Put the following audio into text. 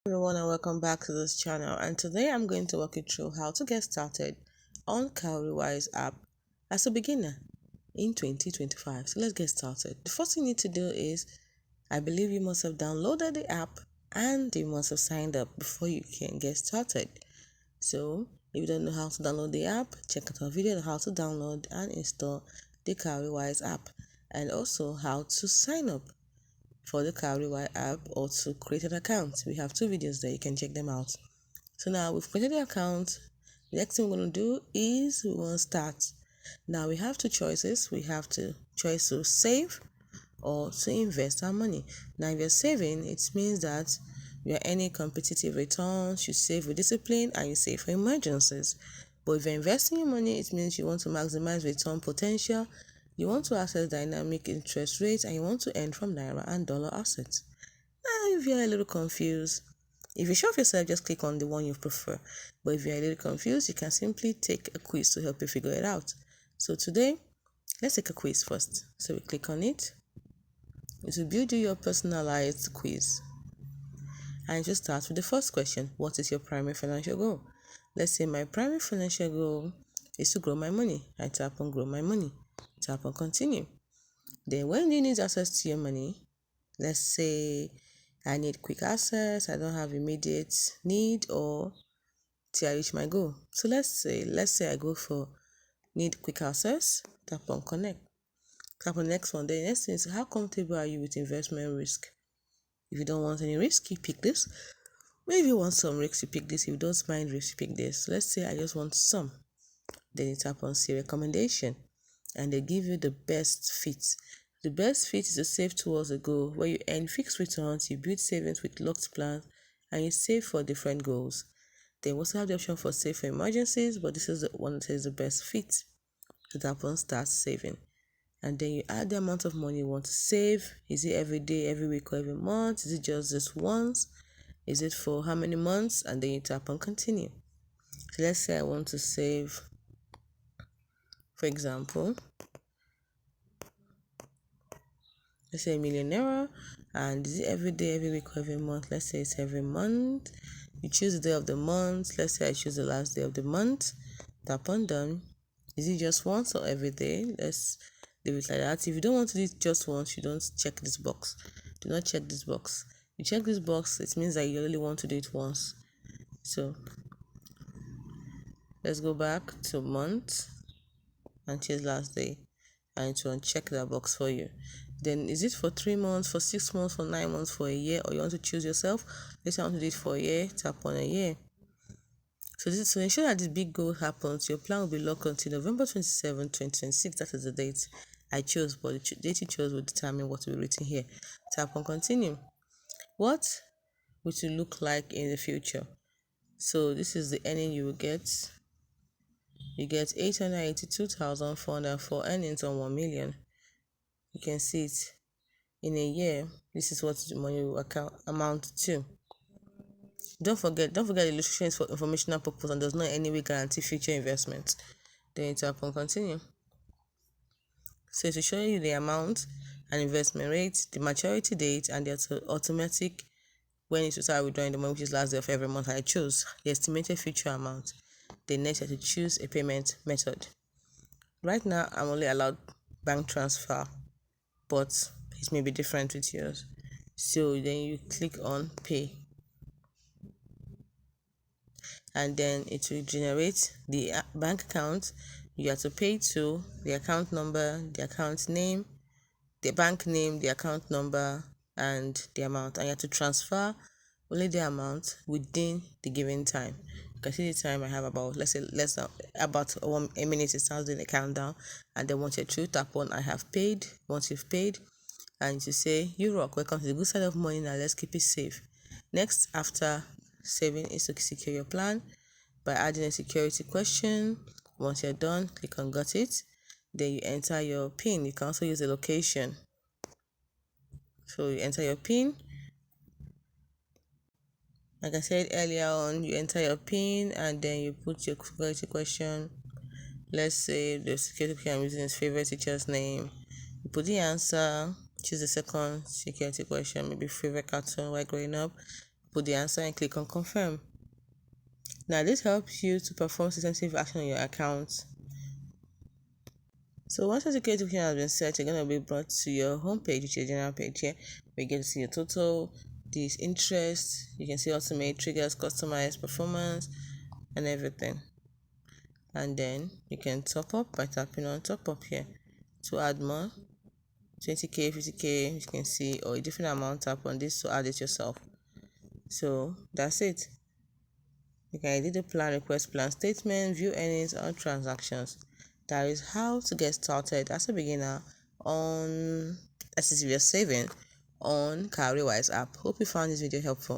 Everyone, and welcome back to this channel. And today I'm going to walk you through how to get started on Cowrywise app as a beginner in 2025. So let's get started. The first thing you need to do is, I believe you must have downloaded the app and you must have signed up before you can get started. So if you don't know how to download the app, check out our video on how to download and install the Cowrywise app, and also how to sign up for the Cowrywise app or to create an account. We have two videos there, you can check them out. So now we've created the account. The next thing we're going to do is we want to start. Now we have two choices. We have to choose to save or to invest our money. Now if you're saving, it means that you are earning competitive returns, you save with discipline, and you save for emergencies. But if you're investing your money, it means you want to maximize return potential, you want to access dynamic interest rates, and you want to earn from naira and dollar assets. Now if you're a little confused, if you're sure of yourself, just click on the one you prefer. But if you're a little confused, you can simply take a quiz to help you figure it out. So today, let's take a quiz first. So we click on it. It will build you your personalized quiz. And just start with the first question. What is your primary financial goal? Let's say my primary financial goal is to grow my money. I tap on grow my money. Tap on continue. Then when you need access to your money, let's say I need quick access, I don't have immediate need or till I reach my goal. So let's say I go for need quick access, tap on connect. Tap on the next one. Then the next thing is, how comfortable are you with investment risk? If you don't want any risk, you pick this. Maybe you want some risk, you pick this. If you don't mind risk, you pick this. So let's say I just want some. Then you tap on see recommendation and they give you the best fit. The best fit is to save towards a goal where you earn fixed returns, you build savings with locked plans, and you save for different goals. Then you also have the option for save for emergencies, but this is the one that says the best fit. So tap on start saving. And then you add the amount of money you want to save. Is it every day, every week, or every month? Is it just this once? Is it for how many months? And then you tap on continue. So let's say I want to save, for example, let's say $1,000,000, and is it every day, every week, or every month? Let's say it's every month. You choose the day of the month. Let's say I choose the last day of the month. Tap on done. Is it just once or every day? Let's leave it like that. If you don't want to do it just once, you don't check this box. Do not check this box. You check this box, it means that you only want to do it once. So let's go back to month and choose last day, and it will uncheck that box for you. Then is it for 3 months, for 6 months, for 9 months, for a year, or you want to choose yourself? Let's say I want to do it for a year. Tap on a year. So this is to ensure that this big goal happens. Your plan will be locked until November 27, 2026. That is the date I chose, but the date you chose will determine what will be written here. Tap on continue. What will it look like in the future? So this is the earning you will get. You get 882,404 earnings on 1 million. You can see it in a year. This is what the money will amount to. Don't forget the illustration is for informational purpose and does not in any way guarantee future investment. Then you tap on continue. So to show you the amount and investment rate, the maturity date, and the automatic when it will start withdrawing the money, which is last day of every month, I chose the estimated future amount. Then next you have to choose a payment method. Right now I'm only allowed bank transfer, but it may be different with yours. So then you click on pay, and then it will generate the bank account you have to pay to, the account number, the account name, the bank name, the account number, and the amount, and you have to transfer only the amount within the given time. You can see the time I have about, let's say about a minute. It starts doing a countdown, and then once you're through, tap on I have paid. Once you've paid, and you say you rock, welcome to the good side of money. Now let's keep it safe. Next, after saving, is to secure your plan by adding a security question. Once you're done, click on got it. Then you enter your PIN. You can also use the location. So you enter your PIN. Like I said earlier on, you enter your PIN and then you put your security question. Let's say the security question I'm using is favorite teacher's name. You put the answer, choose the second security question, maybe favorite cartoon while growing up. put the answer and click on confirm. Now this helps you to perform sensitive action on your account. So once your security question has been set, you're going to be brought to your home page, which is your general page here, where you get to see your total, this interest, you can see automate triggers, customize performance, and everything. And then you can top up by tapping on top up here to add more. 20k, 50k, you can see, or a different amount, tap on this to add it yourself. So that's it. You can edit the plan, request plan statement, view earnings or transactions. That is how to get started as a beginner on, as if you're saving on Cowrywise app. Hope you found this video helpful.